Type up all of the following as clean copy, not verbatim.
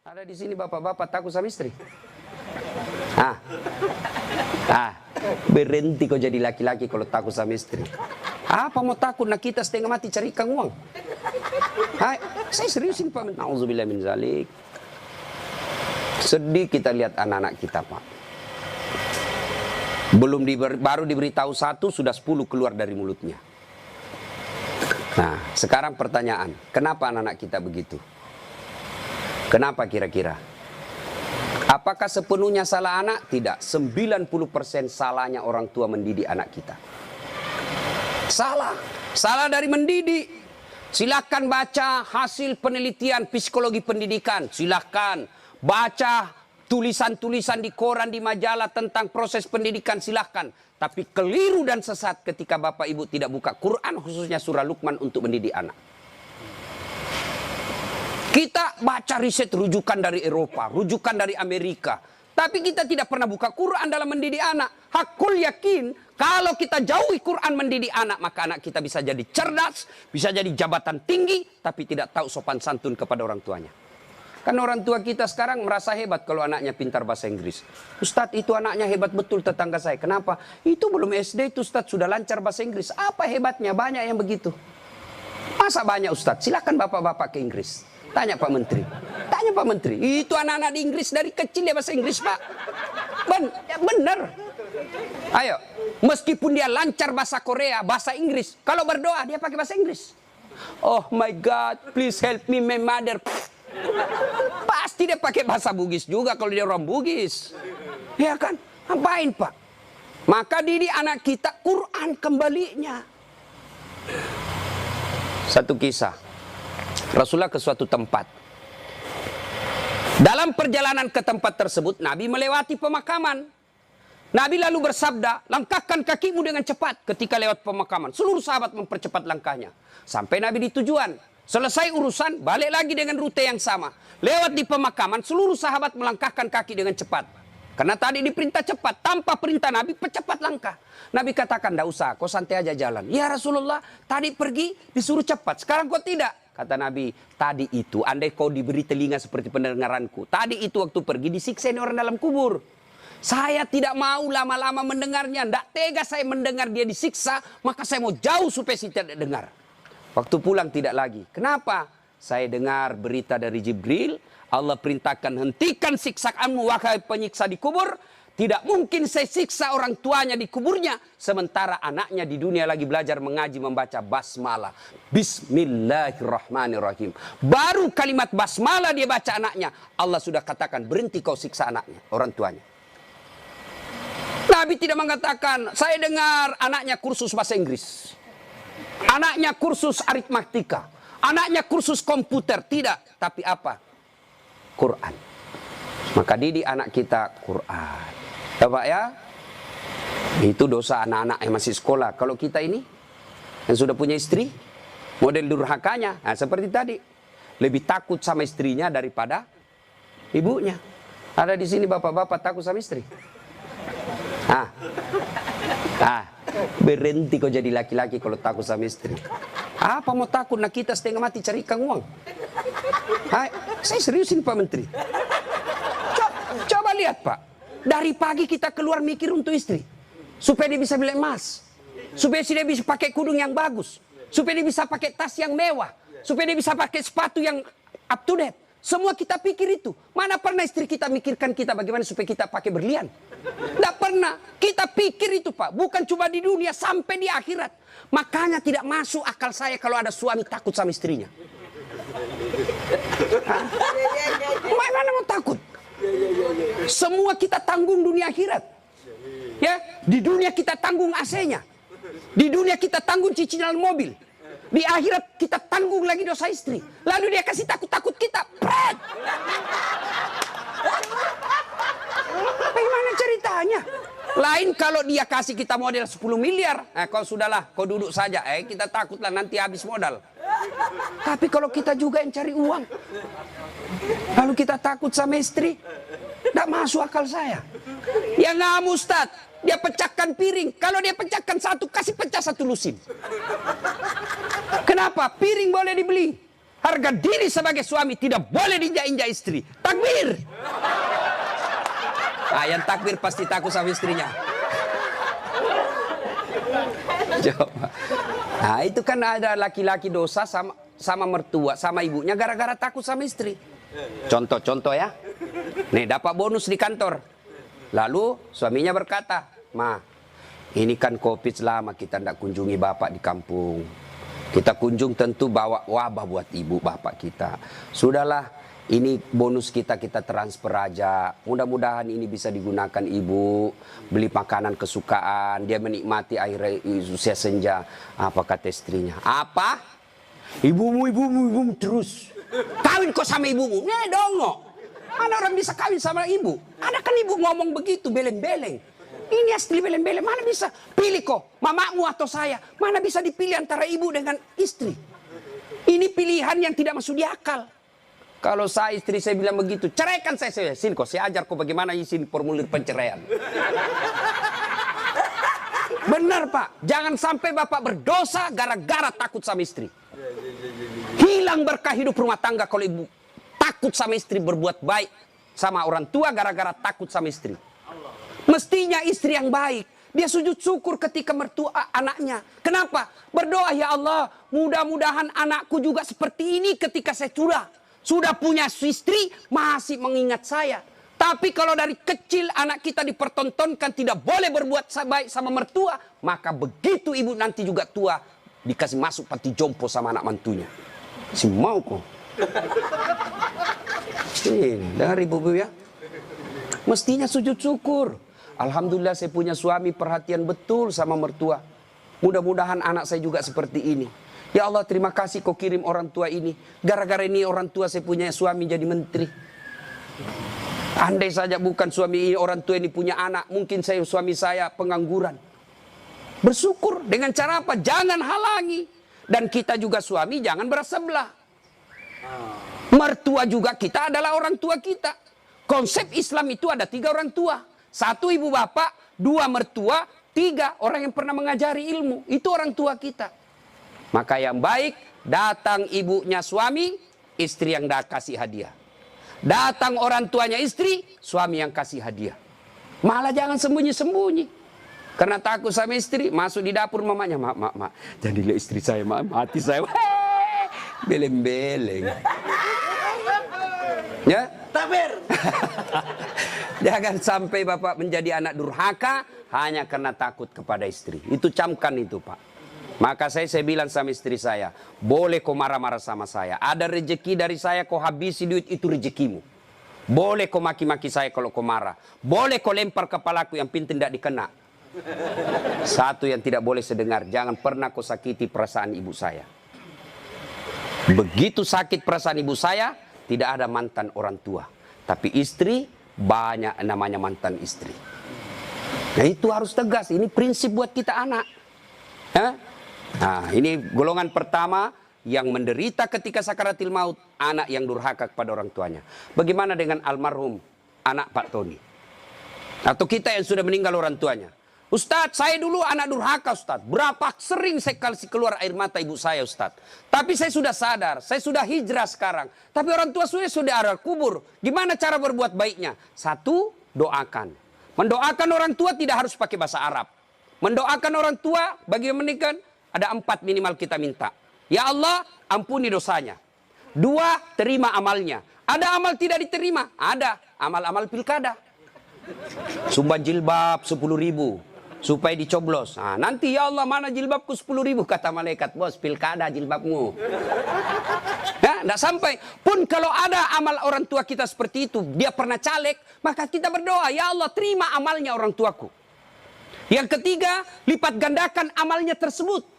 Ada di sini bapak-bapak takut sama istri? Berhenti kau jadi laki-laki kalau takut sama istri. Apa mau takut? Nak kita setengah mati cari ikan uang. Saya serius ini Pak. Nauzubillah min zalik. Sedih kita lihat anak-anak kita Pak. Baru diberitahu satu, sudah 10 keluar dari mulutnya. Nah, sekarang pertanyaan, kenapa anak-anak kita begitu? Kenapa kira-kira? Apakah sepenuhnya salah anak? Tidak. 90% salahnya orang tua mendidik anak kita. Salah. Salah dari mendidik. Silakan baca hasil penelitian psikologi pendidikan. Silakan baca tulisan-tulisan di koran, di majalah tentang proses pendidikan. Silakan. Tapi keliru dan sesat ketika Bapak Ibu tidak buka Quran, khususnya surah Luqman untuk mendidik anak. Kita baca riset rujukan dari Eropa, rujukan dari Amerika. Tapi kita tidak pernah buka Quran dalam mendidik anak. Hakul yakin, kalau kita jauhi Quran mendidik anak, maka anak kita bisa jadi cerdas, bisa jadi jabatan tinggi, tapi tidak tahu sopan santun kepada orang tuanya. Kan orang tua kita sekarang merasa hebat kalau anaknya pintar bahasa Inggris. Ustadz, itu anaknya hebat betul tetangga saya. Kenapa? Itu belum SD itu Ustadz sudah lancar bahasa Inggris. Apa hebatnya? Banyak yang begitu. Masa banyak Ustadz? Silakan bapak-bapak ke Inggris. Tanya Pak Menteri. Tanya Pak Menteri. Itu anak-anak di Inggris dari kecil dia bahasa Inggris Pak. Bener. Ayo. Meskipun dia lancar bahasa Korea, bahasa Inggris. Kalau berdoa dia pakai bahasa Inggris. Oh my God, please help me my mother. Pasti dia pakai bahasa Bugis juga kalau dia orang Bugis. Ya kan? Ngapain Pak? Maka didik anak kita Quran kembalinya. Satu kisah. Rasulullah ke suatu tempat. Dalam perjalanan ke tempat tersebut, Nabi melewati pemakaman. Nabi lalu bersabda, langkahkan kakimu dengan cepat ketika lewat pemakaman. Seluruh sahabat mempercepat langkahnya. Sampai Nabi di tujuan. Selesai urusan, balik lagi dengan rute yang sama. Lewat di pemakaman, seluruh sahabat melangkahkan kaki dengan cepat. Karena tadi diperintah cepat, tanpa perintah Nabi, percepat langkah. Nabi katakan, tidak usah, kau santai aja jalan. Ya Rasulullah, tadi pergi disuruh cepat, sekarang kau tidak. Kata Nabi, tadi itu, andai kau diberi telinga seperti pendengaranku. Tadi itu waktu pergi disiksa orang dalam kubur. Saya tidak mau lama-lama mendengarnya. Tidak tega saya mendengar dia disiksa, maka saya mau jauh supaya saya tidak dengar. Waktu pulang tidak lagi. Kenapa? Saya dengar berita dari Jibril. Allah perintahkan hentikan siksaanmu wahai penyiksa di kubur. Tidak mungkin saya siksa orang tuanya di kuburnya. Sementara anaknya di dunia lagi belajar mengaji membaca basmalah. Bismillahirrahmanirrahim. Baru kalimat basmalah dia baca anaknya. Allah sudah katakan berhenti kau siksa anaknya, orang tuanya. Nabi tidak mengatakan saya dengar anaknya kursus bahasa Inggris. Anaknya kursus aritmatika. Anaknya kursus komputer. Tidak. Tapi apa? Quran. Maka didik anak kita Quran. Ya Pak ya? Itu dosa anak-anak yang masih sekolah. Kalau kita ini, yang sudah punya istri, model durhakanya. Nah, seperti tadi. Lebih takut sama istrinya daripada ibunya. Ada di sini bapak-bapak takut sama istri. Berhenti kau jadi laki-laki kalau takut sama istri. Apa mau takut? Nak kita setengah mati cari ikan uang. Saya serius ini Pak Menteri. Coba lihat Pak. Dari pagi kita keluar mikir untuk istri. Supaya dia bisa beli emas. Supaya dia bisa pakai kudung yang bagus. Supaya dia bisa pakai tas yang mewah. Supaya dia bisa pakai sepatu yang up to date. Semua kita pikir itu. Mana pernah istri kita mikirkan kita bagaimana supaya kita pakai berlian? Tidak pernah. Kita pikir itu Pak. Bukan cuma di dunia, sampai di akhirat. Makanya tidak masuk akal saya kalau ada suami takut sama istrinya. Mana mau takut? Semua kita tanggung dunia akhirat. Ya, di dunia kita tanggung AC-nya. Di dunia kita tanggung cicilan mobil. Di akhirat kita tanggung lagi dosa istri. Lalu dia kasih takut-takut kita. Pret! Bagaimana ceritanya? Lain kalau dia kasih kita modal 10 miliar. Kau sudahlah, kau duduk saja. Kita takutlah nanti habis modal. Tapi kalau kita juga yang cari uang. Lalu kita takut sama istri. Tidak masuk akal saya. Ya nggak Ustaz. Dia pecahkan piring. Kalau dia pecahkan satu, kasih pecah satu lusin. Kenapa? Piring boleh dibeli. Harga diri sebagai suami tidak boleh diinjak-injak istri. Takbir. Nah, yang takbir pasti takut sama istrinya. Coba. Nah, itu kan ada laki-laki dosa sama mertua, sama ibunya gara-gara takut sama istri. Contoh-contoh ya. Nih, dapat bonus di kantor. Lalu suaminya berkata, "Ma, ini kan COVID lama kita tidak kunjungi bapak di kampung. Kita kunjung tentu bawa wabah buat ibu bapak kita. Sudahlah, ini bonus kita transfer aja. Mudah-mudahan ini bisa digunakan ibu. Beli makanan kesukaan. Dia menikmati air usia senja." Apa kata istrinya? "Apa? Ibumu terus. Kawin kok sama ibumu? Nih dongo. Mana orang bisa kawin sama ibu? Ada kan ibu ngomong begitu, beleng-beleng. Ini asli beleng-beleng, mana bisa pilih kok, mamamu atau saya. Mana bisa dipilih antara ibu dengan istri. Ini pilihan yang tidak masuk di akal. Kalau saya istri saya bilang begitu, ceraikan saya. Sini kok, saya ajar kok bagaimana isi formulir penceraian. Benar Pak, jangan sampai bapak berdosa gara-gara takut sama istri. Hilang berkah hidup rumah tangga kalau ibu takut sama istri, berbuat baik sama orang tua gara-gara takut sama istri. Mestinya istri yang baik, dia sujud syukur ketika mertua anaknya. Kenapa? Berdoa, "Ya Allah, mudah-mudahan anakku juga seperti ini ketika saya sudah punya istri, masih mengingat saya." Tapi kalau dari kecil anak kita dipertontonkan tidak boleh berbuat baik sama mertua, maka begitu ibu nanti juga tua, dikasih masuk panti jompo sama anak mantunya. Si mau kok. Ini dengar ibu-ibu ya. Mestinya sujud syukur. Alhamdulillah saya punya suami perhatian betul sama mertua. Mudah-mudahan anak saya juga seperti ini. Ya Allah, terima kasih kau kirim orang tua ini. Gara-gara ini orang tua saya punya suami jadi menteri. Andai saja bukan suami ini, orang tua ini punya anak, mungkin suami saya pengangguran. Bersyukur dengan cara apa? Jangan halangi. Dan kita juga suami jangan bersebelah. Mertua juga kita adalah orang tua kita. Konsep Islam itu ada 3 orang tua. 1 ibu bapak, 2 mertua, 3 orang yang pernah mengajari ilmu. Itu orang tua kita. Maka yang baik, datang ibunya suami, istri yang kasih hadiah. Datang orang tuanya istri, suami yang kasih hadiah. Malah jangan sembunyi-sembunyi. Karena takut sama istri, masuk di dapur mamanya, "Mak, jangan dilihat istri saya, mati saya." Beleng-beleng. Ya? Takbir. Jangan sampai bapak menjadi anak durhaka hanya karena takut kepada istri. Itu camkan itu Pak. Maka saya bilang sama istri saya, boleh kau marah-marah sama saya. Ada rezeki dari saya kau habisi duit, itu rezekimu. Boleh kau maki-maki saya kalau kau marah. Boleh kau lempar kepalaku, yang penting tidak dikena. Satu yang tidak boleh sedengar, jangan pernah kau sakiti perasaan ibu saya. Begitu sakit perasaan ibu saya, tidak ada mantan orang tua. Tapi istri, banyak namanya mantan istri. Nah itu harus tegas, ini prinsip buat kita anak. Nah ini golongan pertama yang menderita ketika sakaratil maut, anak yang durhaka kepada orang tuanya. Bagaimana dengan almarhum anak Pak Tony? Atau kita yang sudah meninggal orang tuanya? Ustadz, saya dulu anak durhaka Ustadz. Berapa sering saya kasih keluar air mata ibu saya Ustadz. Tapi saya sudah sadar, saya sudah hijrah sekarang. Tapi orang tua sudah ada kubur. Gimana cara berbuat baiknya? 1, doakan. Mendoakan orang tua tidak harus pakai bahasa Arab. Mendoakan orang tua bagi yang menikah, ada 4 minimal kita minta. Ya Allah, ampuni dosanya. 2, terima amalnya. Ada amal tidak diterima? Ada. Amal-amal pilkada. Sumbang jilbab 10.000. Supaya dicoblos. Nah, nanti ya Allah mana jilbabku 10.000, kata malaikat. Bos, pilkada jilbabmu. Ya, tidak sampai. Pun kalau ada amal orang tua kita seperti itu, dia pernah caleg, maka kita berdoa, ya Allah terima amalnya orang tuaku. Yang ketiga, lipat gandakan amalnya tersebut.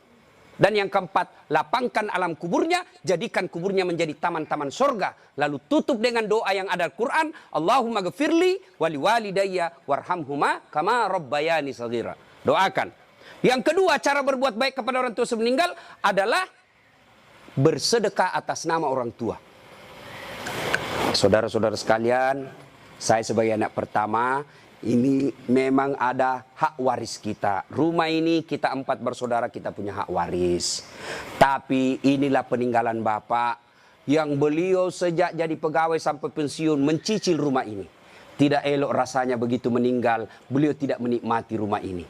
Dan yang keempat, lapangkan alam kuburnya, jadikan kuburnya menjadi taman-taman sorga. Lalu tutup dengan doa yang ada Al-Quran, Allahumma gfirli wali walidayya warhamhuma kama rabbayani saghira. Doakan. Yang kedua, cara berbuat baik kepada orang tua semeninggal adalah bersedekah atas nama orang tua. Saudara-saudara sekalian, saya sebagai anak pertama, ini memang ada hak waris kita. Rumah ini kita 4 bersaudara, kita punya hak waris. Tapi inilah peninggalan Bapak. yang beliau sejak jadi pegawai sampai pensiun mencicil rumah ini. Tidak elok rasanya begitu meninggal, beliau tidak menikmati rumah ini.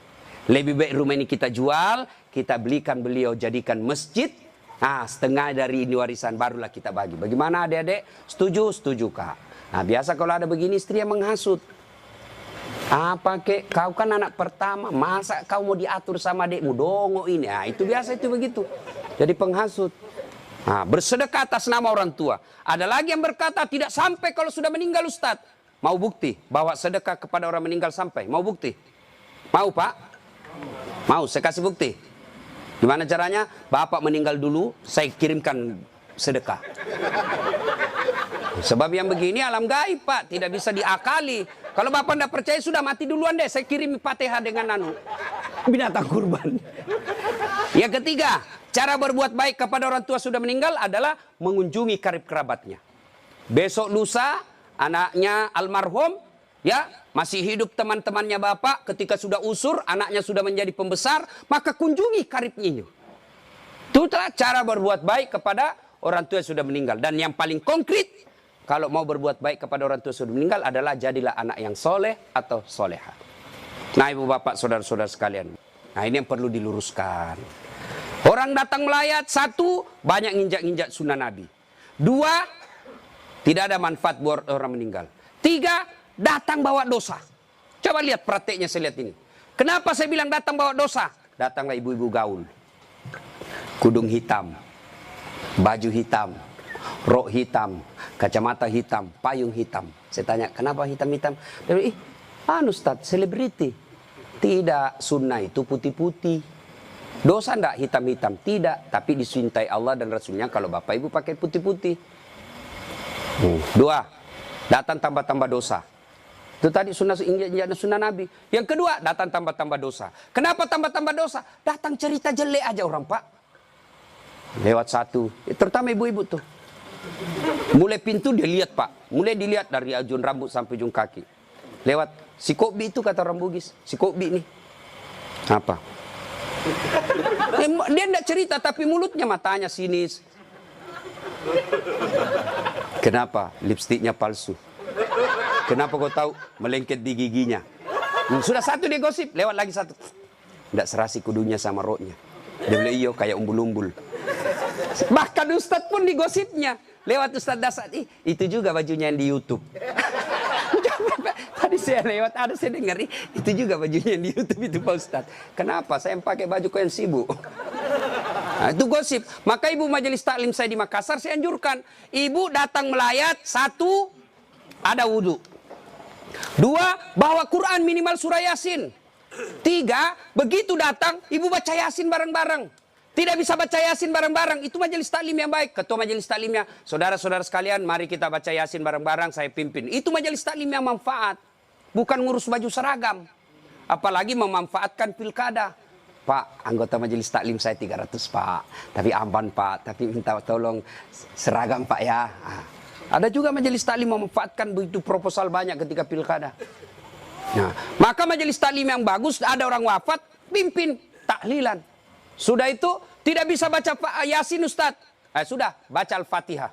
Lebih baik rumah ini kita jual, kita belikan beliau jadikan masjid. Nah, setengah dari ini warisan barulah kita bagi. Bagaimana adik-adik? Setuju? Setuju, Kak. Nah, biasa kalau ada begini istri yang menghasut. Apa kek? Kau kan anak pertama, masa kau mau diatur sama adikmu? Dongo ini. Nah, itu biasa itu begitu. Jadi penghasut. Nah, bersedekah atas nama orang tua. Ada lagi yang berkata tidak sampai kalau sudah meninggal Ustadz. Mau bukti bahwa sedekah kepada orang meninggal sampai? Mau bukti? Mau, Pak? Mau, saya kasih bukti. Gimana caranya? Bapak meninggal dulu, saya kirimkan sedekah. Sebab yang begini alam gaib, Pak. Tidak bisa diakali. Kalau Bapak tidak percaya, sudah mati duluan deh. Saya kirim Fatihah dengan binatang kurban. Yang ketiga, cara berbuat baik kepada orang tua sudah meninggal adalah mengunjungi karib kerabatnya. Besok lusa, anaknya almarhum, ya masih hidup teman-temannya Bapak, ketika sudah usur, anaknya sudah menjadi pembesar, maka kunjungi karibnya. Itulah cara berbuat baik kepada orang tua yang sudah meninggal. Dan yang paling konkret, kalau mau berbuat baik kepada orang tua yang sudah meninggal adalah jadilah anak yang soleh atau soleha. Nah, ibu bapak, saudara-saudara sekalian. Nah, ini yang perlu diluruskan. Orang datang melayat, satu, banyak nginjak-nginjak sunnah Nabi. Dua, tidak ada manfaat buat orang meninggal. Tiga, datang bawa dosa. Coba lihat prakteknya, saya lihat ini. Kenapa saya bilang datang bawa dosa? Datanglah ibu-ibu gaul. Kudung hitam, baju hitam, rok hitam, kacamata hitam, payung hitam. Saya tanya, kenapa hitam-hitam? Dia bilang, Ustaz, selebriti. Tidak, sunnah itu putih-putih. Dosa enggak hitam-hitam? Tidak, tapi dicintai Allah dan Rasulnya kalau bapak ibu pakai putih-putih. Dua, datang tambah-tambah dosa. Itu tadi sunnah Nabi. Yang kedua, datang tambah-tambah dosa. Kenapa tambah-tambah dosa? Datang cerita jelek aja orang, Pak. Lewat satu, terutama ibu-ibu tuh. Mulai pintu dia lihat, Pak. Mulai dilihat dari ujung rambut sampai ujung kaki. Lewat si Kobi itu, kata orang Bugis. Si Kobi nih. Apa? Dia enggak cerita, tapi mulutnya, matanya sinis. Kenapa? Lipstiknya palsu. Kenapa kau tahu? Melengket di giginya. Sudah satu dia gosip, lewat lagi satu. Tidak serasi kudunya sama roknya. Dia bilang, iyo kayak umbul-umbul. Bahkan Ustadz pun digosipnya. Lewat Ustadz Dasar, itu juga bajunya yang di YouTube. Tadi saya lewat, ada saya dengar, itu juga bajunya yang di YouTube itu Pak Ustadz. Kenapa? Saya pakai baju kau yang sibuk. Nah, itu gosip. Maka ibu majelis taklim saya di Makassar, saya anjurkan. Ibu datang melayat, satu, ada wudhu. Dua, bawa Quran minimal surah Yasin. Tiga, begitu datang, ibu baca Yasin bareng-bareng. Tidak bisa baca Yasin bareng-bareng, itu majelis taklim yang baik. Ketua majelis taklimnya, saudara-saudara sekalian, mari kita baca Yasin bareng-bareng, saya pimpin. Itu majelis taklim yang manfaat. Bukan ngurus baju seragam. Apalagi memanfaatkan pilkada. Pak, anggota majelis taklim saya 300, Pak. Tapi amban, Pak. Tapi minta tolong seragam, Pak, ya. Ada juga majelis taklim memanfaatkan begitu proposal banyak ketika pilkada. Nah, maka majelis taklim yang bagus, ada orang wafat, pimpin tahlilan. Sudah itu, tidak bisa baca Yasin, Ustaz. Sudah, baca Al-Fatihah.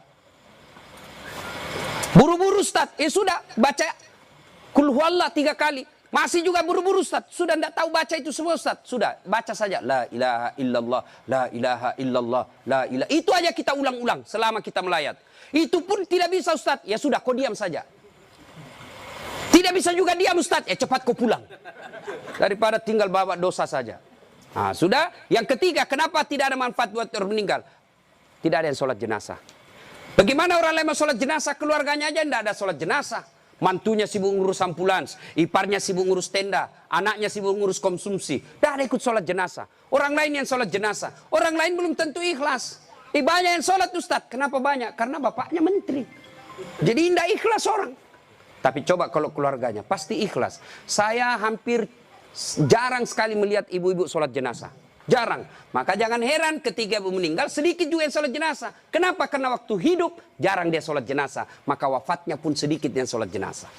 Buru-buru, Ustaz. Sudah, baca Qul huwallah 3 kali. Masih juga buru-buru, Ustaz. Sudah tidak tahu baca itu semua, Ustaz. Sudah, baca saja. La ilaha illallah, la ilaha illallah, la ilaha. Itu aja kita ulang-ulang selama kita melayat. Itu pun tidak bisa, Ustaz. Ya sudah, kau diam saja. Tidak bisa juga diam, Ustaz. Ya cepat kau pulang. Daripada tinggal bawa dosa saja. Nah, sudah. Yang ketiga, kenapa tidak ada manfaat buat orang meninggal? Tidak ada yang sholat jenazah. Bagaimana orang lain mau sholat jenazah? Keluarganya aja tidak ada sholat jenazah. Mantunya sibuk ngurus ambulans, iparnya sibuk ngurus tenda, anaknya sibuk ngurus konsumsi. Tidak ada ikut sholat jenazah. Orang lain yang sholat jenazah. Orang lain belum tentu ikhlas. Banyak yang sholat, Ustaz. Kenapa banyak? Karena bapaknya menteri. Jadi tidak ikhlas orang. Tapi coba kalau keluarganya, pasti ikhlas. Saya hampir jarang sekali melihat ibu-ibu sholat jenazah. Jarang. Maka jangan heran ketika ibu meninggal, sedikit juga yang sholat jenazah. Kenapa? Karena waktu hidup, jarang dia sholat jenazah. Maka wafatnya pun sedikit yang sholat jenazah.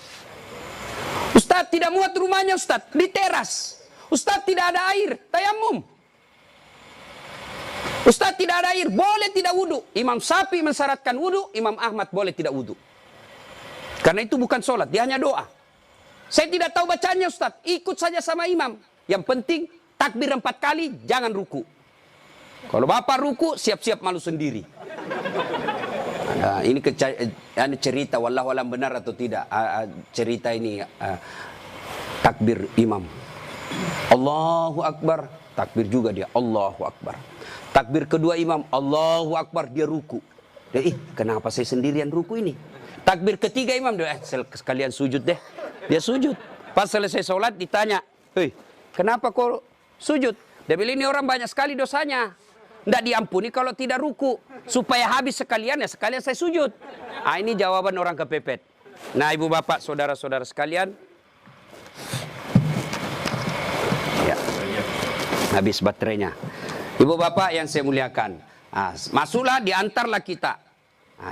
Ustaz tidak muat rumahnya, Ustaz. Di teras. Ustaz tidak ada air. Tayamum. Ustaz tidak ada air, boleh tidak wudhu. Imam Syafi'i mensyaratkan wudhu, Imam Ahmad boleh tidak wudhu. Karena itu bukan sholat, dia hanya doa. Saya tidak tahu bacanya Ustaz, ikut saja sama imam. Yang penting takbir 4 kali, jangan ruku. Kalau bapak ruku, siap-siap malu sendiri. Nah, ini cerita, wallahu alam benar atau tidak. Cerita ini takbir imam. Allahu Akbar, takbir juga dia, Allahu Akbar. Takbir kedua imam, Allahu Akbar, dia ruku. Dia, kenapa saya sendirian ruku ini? Takbir ketiga imam, dia, sekalian sujud deh. Dia sujud. Pas selesai sholat ditanya, hei, kenapa kau sujud? Dia bilang ini orang banyak sekali dosanya. Tidak diampuni kalau tidak ruku. Supaya habis sekalian, ya sekalian saya sujud. Ini jawaban orang kepepet. Nah ibu bapak, saudara-saudara sekalian. Ya. Habis baterainya. Ibu bapak yang saya muliakan. Masuklah, diantarlah kita.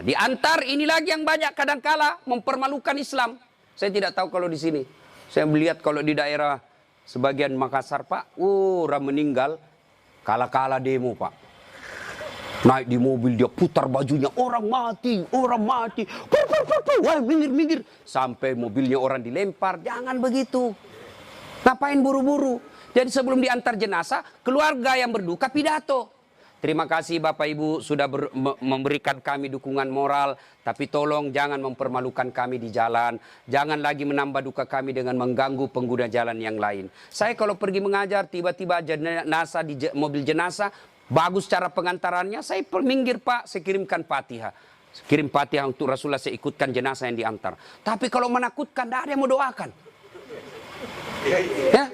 Diantar ini lagi yang banyak kadangkala mempermalukan Islam. Saya tidak tahu kalau di sini. Saya melihat kalau di daerah sebagian Makassar Pak, orang meninggal, kala-kala demo Pak. Naik di mobil dia putar bajunya, orang mati, orang mati. Wah, minggir. Sampai mobilnya orang dilempar, jangan begitu. Ngapain buru-buru? Jadi sebelum diantar jenazah, keluarga yang berduka pidato. Terima kasih Bapak Ibu sudah memberikan kami dukungan moral. Tapi tolong jangan mempermalukan kami di jalan. Jangan lagi menambah duka kami dengan mengganggu pengguna jalan yang lain. Saya kalau pergi mengajar, tiba-tiba jenazah di mobil jenazah, bagus cara pengantarannya, saya minggir Pak, saya kirimkan Fatihah. Kirim Fatihah untuk Rasulullah, saya ikutkan jenazah yang diantar. Tapi kalau menakutkan, tidak ada yang mau doakan. Ya?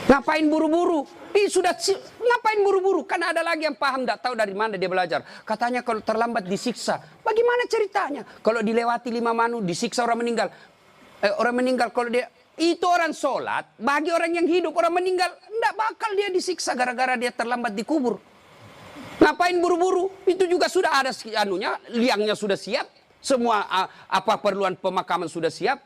Ngapain buru-buru? Ngapain buru-buru? Kan ada lagi yang paham, tidak tahu dari mana dia belajar. Katanya kalau terlambat disiksa. Bagaimana ceritanya? Kalau dilewati 5 manu, disiksa orang meninggal. Orang meninggal kalau dia... Itu orang sholat, bagi orang yang hidup, orang meninggal, tidak bakal dia disiksa gara-gara dia terlambat dikubur. Ngapain buru-buru? Itu juga sudah ada liangnya sudah siap. Semua apa perluan pemakaman sudah siap.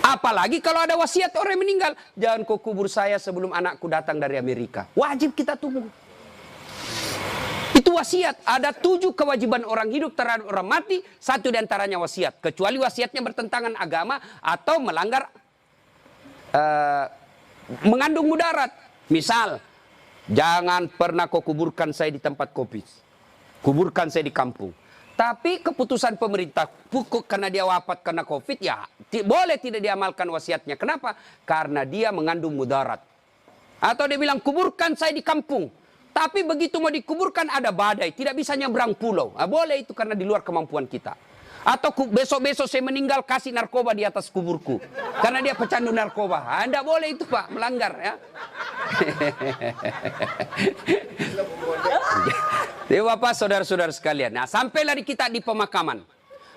Apalagi kalau ada wasiat orang yang meninggal. Jangan kau kubur saya sebelum anakku datang dari Amerika. Wajib kita tunggu. Itu wasiat. Ada 7 kewajiban orang hidup terhadap orang mati. 1 diantaranya wasiat. Kecuali wasiatnya bertentangan agama atau melanggar mengandung mudarat. Misal, jangan pernah kau kuburkan saya di tempat kopi. Kuburkan saya di kampung. Tapi keputusan pemerintah pukul karena dia wafat karena COVID, ya boleh tidak diamalkan wasiatnya. Kenapa? Karena dia mengandung mudarat. Atau dia bilang kuburkan saya di kampung. Tapi begitu mau dikuburkan ada badai, tidak bisa nyebrang pulau. Boleh itu karena di luar kemampuan kita. Atau besok-besok saya meninggal kasih narkoba di atas kuburku. Karena dia pecandu narkoba. Tidak boleh itu Pak, melanggar ya. Jadi Bapak, saudara-saudara sekalian. Nah, sampailah kita di pemakaman.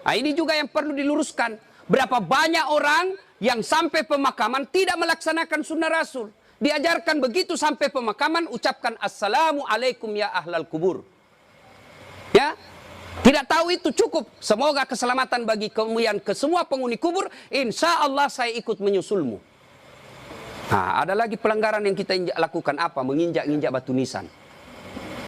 Nah, ini juga yang perlu diluruskan. Berapa banyak orang yang sampai pemakaman tidak melaksanakan sunnah Rasul. Diajarkan begitu sampai pemakaman, ucapkan Assalamualaikum ya ahlal kubur. Ya, tidak tahu itu cukup. Semoga keselamatan bagi kemuliaan ke semua penghuni kubur. Insya Allah saya ikut menyusulmu. Nah, ada lagi pelanggaran yang kita lakukan apa? Menginjak-injak batu nisan.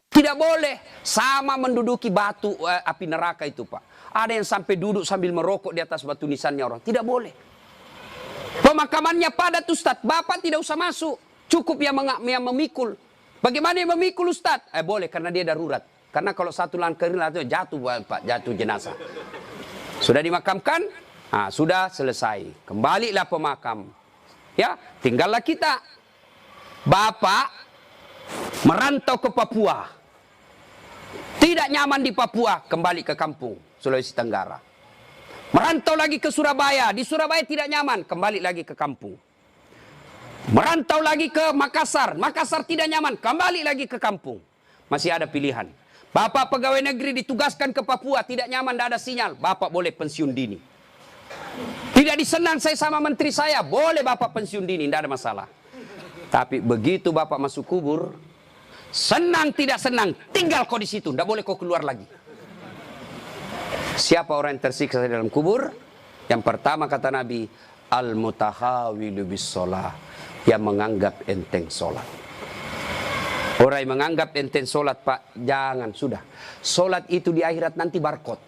Tidak boleh sama menduduki batu api neraka itu Pak. Ada yang sampai duduk sambil merokok di atas batu nisannya orang. Tidak boleh. Pemakamannya padat Ustaz. Bapak tidak usah masuk. Cukup yang memikul. Bagaimana yang memikul Ustaz? Boleh karena dia darurat. Karena kalau satu langkah jatuh Pak, jatuh jenazah. Sudah dimakamkan? Sudah selesai. Kembalilah pemakam. Ya, tinggallah kita. Bapak merantau ke Papua. Tidak nyaman di Papua, kembali ke kampung, Sulawesi Tenggara. Merantau lagi ke Surabaya, di Surabaya tidak nyaman, kembali lagi ke kampung. Merantau lagi ke Makassar, Makassar tidak nyaman, kembali lagi ke kampung. Masih ada pilihan. Bapak pegawai negeri ditugaskan ke Papua, tidak nyaman, tidak ada sinyal, Bapak boleh pensiun dini. Tidak disenang saya sama menteri saya, boleh Bapak pensiun dini, tidak ada masalah. Tapi begitu Bapak masuk kubur, senang tidak senang, tinggal kau di situ, tidak boleh kau keluar lagi. Siapa orang yang tersiksa di dalam kubur? Yang pertama kata Nabi, al-mutahawilu bis sholah, yang menganggap enteng sholat. Orang yang menganggap enten sholat Pak, jangan, sudah. Sholat itu di akhirat nanti barcode.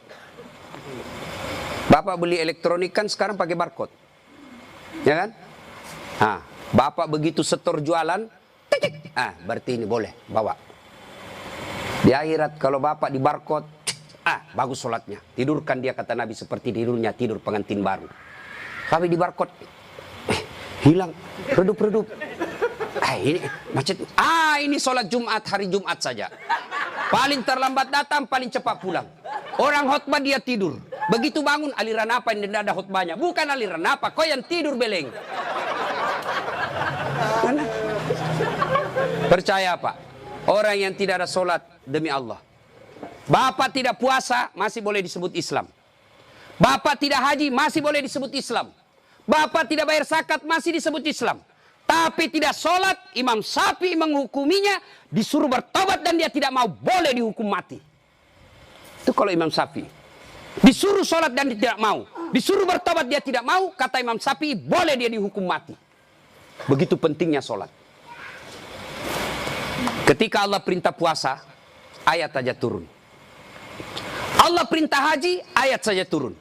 Bapak beli elektronik kan sekarang pakai barcode. Ya kan? Nah, Bapak begitu setor jualan, titik. Berarti ini boleh, bawa. Di akhirat kalau Bapak di barcode, bagus sholatnya. Tidurkan dia, kata Nabi, seperti tidurnya tidur pengantin baru. Tapi di barcode, hilang, redup-redup. Ini macet. Ini sholat Jumat, hari Jumat saja. Paling terlambat datang, paling cepat pulang. Orang khotbah dia tidur. Begitu bangun, aliran apa yang tidak ada khotbahnya? Bukan aliran apa, kau yang tidur beleng. Mana? Percaya Pak, orang yang tidak ada sholat demi Allah. Bapak tidak puasa, masih boleh disebut Islam. Bapak tidak haji, masih boleh disebut Islam. Bapak tidak bayar zakat, masih disebut Islam. Tapi tidak sholat, Imam Syafi'i menghukuminya, disuruh bertobat dan dia tidak mau, boleh dihukum mati. Itu kalau Imam Syafi'i. Disuruh sholat dan dia tidak mau. Disuruh bertobat dia tidak mau, kata Imam Syafi'i, boleh dia dihukum mati. Begitu pentingnya sholat. Ketika Allah perintah puasa, ayat saja turun. Allah perintah haji, ayat saja turun.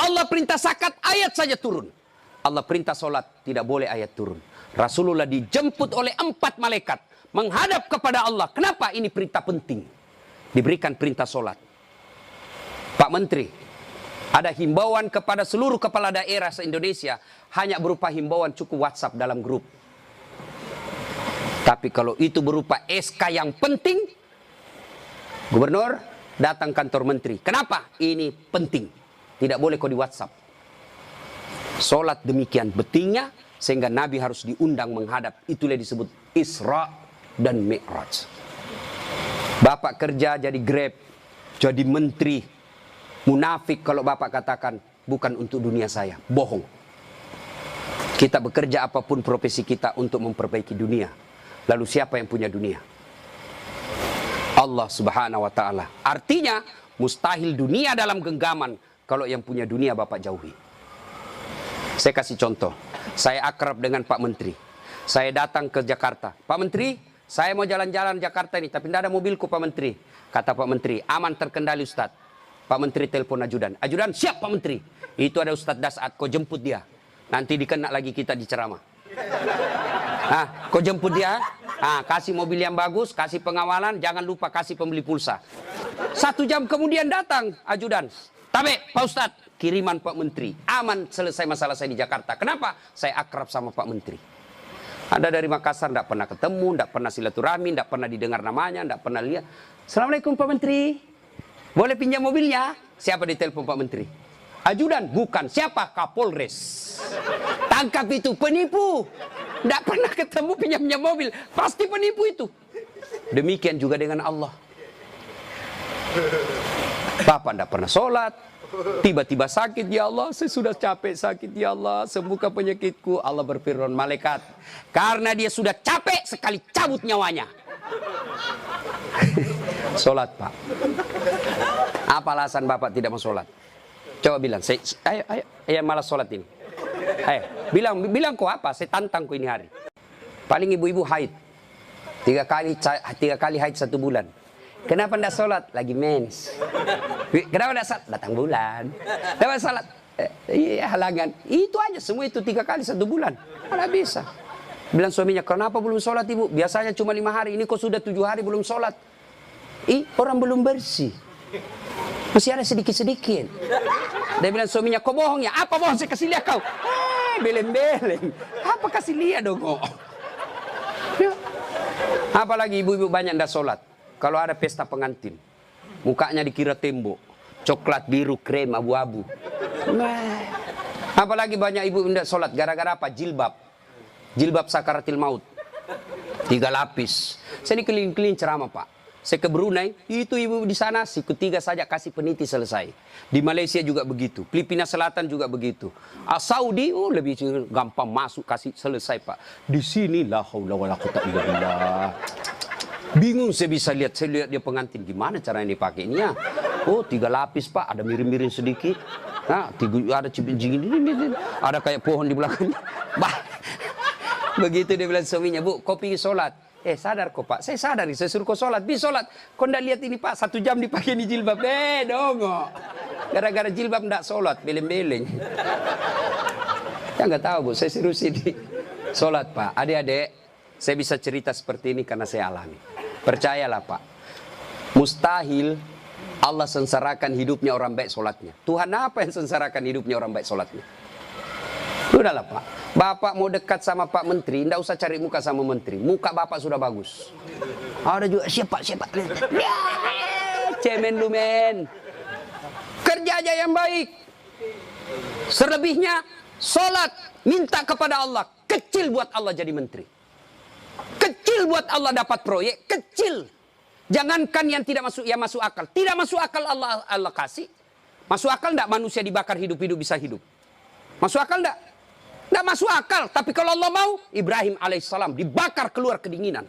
Allah perintah zakat, ayat saja turun. Allah perintah sholat, tidak boleh ayat turun. Rasulullah dijemput oleh 4 malaikat menghadap kepada Allah. Kenapa? Ini perintah penting. Diberikan perintah sholat. Pak Menteri, ada himbauan kepada seluruh kepala daerah se-Indonesia, hanya berupa himbauan cukup WhatsApp dalam grup. Tapi kalau itu berupa SK yang penting, Gubernur datang kantor Menteri. Kenapa? Ini penting. Tidak boleh kok di WhatsApp. Sholat demikian pentingnya, sehingga Nabi harus diundang menghadap. Itulah disebut Isra dan Mi'raj. Bapak kerja jadi Grab, jadi menteri. Munafik kalau Bapak katakan, bukan untuk dunia saya. Bohong. Kita bekerja apapun profesi kita untuk memperbaiki dunia. Lalu siapa yang punya dunia? Allah Subhanahu wa ta'ala. Artinya, mustahil dunia dalam genggaman kalau yang punya dunia Bapak jauhi. Saya kasih contoh. Saya akrab dengan Pak Menteri. Saya datang ke Jakarta. Pak Menteri, saya mau jalan-jalan Jakarta ini, tapi tidak ada mobilku Pak Menteri. Kata Pak Menteri, aman terkendali Ustadz. Pak Menteri telepon ajudan. Ajudan, siap Pak Menteri. Itu ada Ustadz Dasat, kau jemput dia. Nanti dikena lagi kita di ceramah. Kau jemput dia. Kasih mobil yang bagus, kasih pengawalan, jangan lupa kasih pembeli pulsa. 1 jam kemudian datang ajudan. Tapi Pak Ustadz, kiriman Pak Menteri. Aman, selesai masalah saya di Jakarta. Kenapa? Saya akrab sama Pak Menteri. Ada dari Makassar, tidak pernah ketemu, tidak pernah silaturahmi, tidak pernah didengar namanya, tidak pernah lihat. Assalamualaikum Pak Menteri. Boleh pinjam mobilnya? Siapa ditelepon Pak Menteri? Ajudan? Bukan. Siapa? Kapolres. Tangkap itu, penipu. Tidak pernah ketemu pinjam mobil. Pasti penipu itu. Demikian juga dengan Allah. Bapak tidak pernah sholat. Tiba-tiba sakit, ya Allah, saya sudah capek sakit, ya Allah, sembuhkan penyakitku. Allah berfirman, malaikat, karena dia sudah capek sekali, cabut nyawanya. Sholat Pak. Apa alasan Bapak tidak mau sholat? Coba bilang, ayo malas sholat ini. Ayo, bilang kok apa? Saya tantang kok ini hari. Paling ibu-ibu haid. 3 kali haid 1 bulan. Kenapa tidak sholat? Lagi mens. Kenapa tidak sholat? Datang bulan. Kenapa sholat? Halangan. Itu aja, semua itu 3 kali 1 bulan. Mana bisa. Bilang suaminya, kenapa belum sholat ibu? Biasanya cuma 5 hari, ini kok sudah 7 hari belum sholat. Orang belum bersih. Masih ada sedikit-sedikit. Dia bilang suaminya, kok bohong ya? Apa bohong? Saya kasih lihat kau. Beleng-beleng. Apa kasih lihat dong kok? Apalagi ibu-ibu banyak tidak sholat. Kalau ada pesta pengantin, mukanya dikira tembok, coklat, biru, krem, abu-abu. Apalagi banyak ibu tidak sholat, gara-gara apa? Jilbab. Jilbab sakaratil maut. 3 lapis. Saya ini keliling-keliling ceramah Pak. Saya ke Brunei, itu ibu di sana, siku 3 saja kasih peniti selesai. Di Malaysia juga begitu, Filipina Selatan juga begitu. Saudi, lebih gampang masuk, kasih selesai Pak. Di sini la haula wala quwwata illa billah. Bingung saya bisa lihat, dia pengantin gimana caranya dipakainya. 3 lapis Pak, ada miring-miring sedikit. Ada cipin-cipin ini, ada kayak pohon di belakangnya. Begitu dia bilang suaminya, Bu, kau pergi sholat. sadar kok Pak, saya sadar, saya suruh kau sholat, sholat. Kau ndak lihat ini Pak, 1 jam dipakai ini jilbab, dongo. Gara-gara jilbab ndak sholat, beleng-beleng. Ya nggak tahu Bu, saya suruh sini sholat Pak. Adik-adik, saya bisa cerita seperti ini karena saya alami. Percayalah Pak, mustahil Allah sengsarakan hidupnya orang baik sholatnya. Tuhan apa yang sengsarakan hidupnya orang baik sholatnya? Sudahlah Pak, Bapak mau dekat sama Pak Menteri, tidak usah cari muka sama Menteri. Muka Bapak sudah bagus. Ada juga, siapa? Ya, cemen lu men. Kerja aja yang baik. Selebihnya, sholat, minta kepada Allah. Kecil buat Allah jadi menteri. Kecil buat Allah dapat proyek, kecil. Jangankan yang tidak masuk, yang masuk akal. Tidak masuk akal Allah kasih. Masuk akal enggak manusia dibakar hidup-hidup bisa hidup? Masuk akal enggak? Enggak masuk akal. Tapi kalau Allah mau, Ibrahim alaihissalam dibakar keluar kedinginan.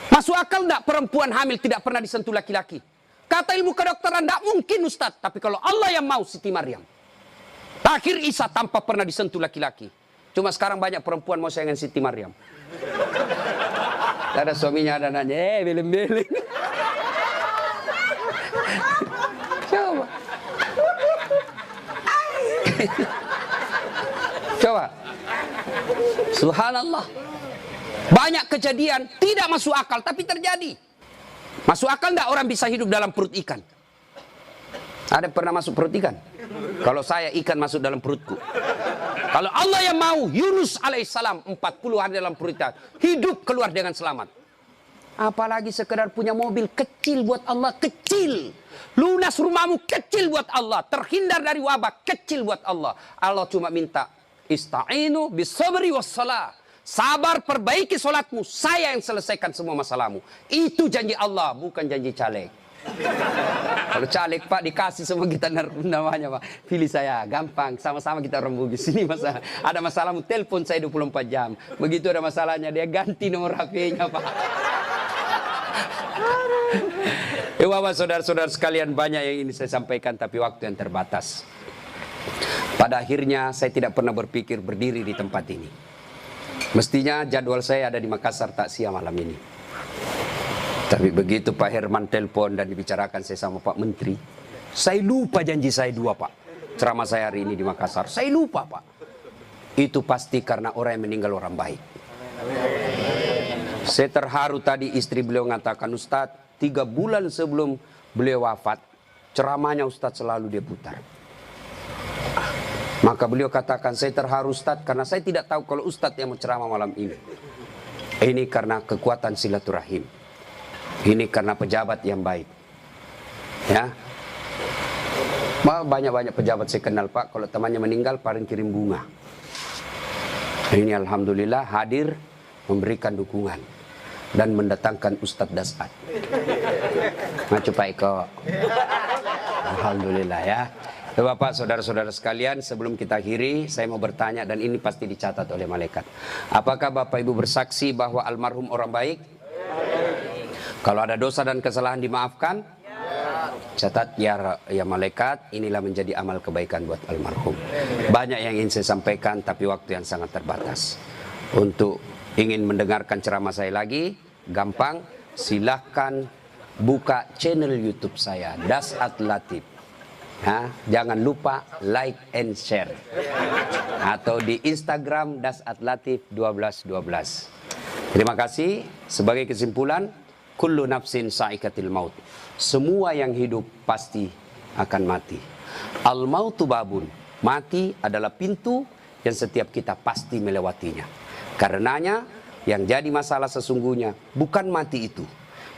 Masuk akal enggak perempuan hamil tidak pernah disentuh laki-laki? Kata ilmu kedokteran enggak mungkin Ustaz. Tapi kalau Allah yang mau, Siti Maryam. Akhir Isa tanpa pernah disentuh laki-laki. Cuma sekarang banyak perempuan mau sayangan Siti Maryam. Ada suaminya, ada anaknya, beleng-beleng. Coba. Coba. Subhanallah. Banyak kejadian tidak masuk akal tapi terjadi. Masuk akal enggak orang bisa hidup dalam perut ikan? Ada pernah masuk perut ikan? Kalau saya ikan masuk dalam perutku. Kalau Allah yang mau, Yunus alaihissalam 40 hari dalam perut ikan, hidup keluar dengan selamat. Apalagi sekedar punya mobil kecil buat Allah, kecil. Lunas rumahmu kecil buat Allah, terhindar dari wabah kecil buat Allah. Allah cuma minta ista'inu bisabri wassalah. Sabar, perbaiki solatmu, saya yang selesaikan semua masalahmu. Itu janji Allah, bukan janji caleg. Kalau caleg Pak dikasih semua kita namanya Pak, pilih saya, gampang, sama-sama kita orang Bugis. Ini masalah, ada masalahmu telepon saya 24 jam. Begitu ada masalahnya dia ganti nomor HP-nya Pak. Bapak saudara-saudara sekalian, banyak yang ini saya sampaikan tapi waktu yang terbatas. Pada akhirnya saya tidak pernah berpikir berdiri di tempat ini. Mestinya jadwal saya ada di Makassar takziah malam ini. Tapi begitu Pak Herman telepon dan dibicarakan saya sama Pak Menteri, saya lupa janji saya 2 Pak. Ceramah saya hari ini di Makassar, saya lupa Pak. Itu pasti karena orang yang meninggal orang baik. Saya terharu tadi istri beliau mengatakan, Ustadz, 3 bulan sebelum beliau wafat, ceramahnya Ustadz selalu dia putar. Maka beliau katakan, saya terharu Ustadz karena saya tidak tahu kalau Ustadz yang mau ceramah malam ini. Ini karena kekuatan silaturahim. Ini karena pejabat yang baik. Ya. Banyak-banyak pejabat saya kenal Pak, kalau temannya meninggal paling kirim bunga. Ini alhamdulillah hadir memberikan dukungan dan mendatangkan Ustadz Dasat. Macu Pak Eko. Alhamdulillah ya. Bapak, saudara-saudara sekalian, sebelum kita akhiri, saya mau bertanya dan ini pasti dicatat oleh malaikat. Apakah Bapak Ibu bersaksi bahwa almarhum orang baik? Kalau ada dosa dan kesalahan dimaafkan? Catat ya malaikat, inilah menjadi amal kebaikan buat almarhum. Banyak yang ingin saya sampaikan tapi waktu yang sangat terbatas. Untuk ingin mendengarkan ceramah saya lagi, gampang, silahkan buka channel YouTube saya, Dasat Latif. Jangan lupa like and share. Atau di Instagram Dasat Latif 1212. Terima kasih. Sebagai kesimpulan, kullu nafsin sa'ikatil maut. Semua yang hidup pasti akan mati. Al mautu babun. Mati adalah pintu yang setiap kita pasti melewatinya. Karenanya yang jadi masalah sesungguhnya bukan mati itu.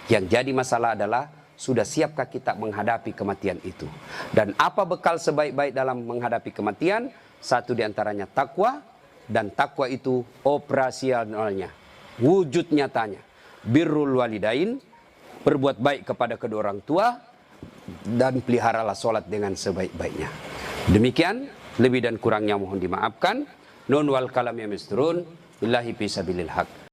Yang jadi masalah adalah sudah siapkah kita menghadapi kematian itu. Dan apa bekal sebaik-baik dalam menghadapi kematian? Satu diantaranya takwa. Dan takwa itu operasionalnya, wujud nyatanya. Birrul walidain, berbuat baik kepada kedua orang tua, dan peliharalah sholat dengan sebaik-baiknya. Demikian, lebih dan kurangnya mohon dimaafkan. Nun wal kalam ya misturun, billahi fisabilil haq.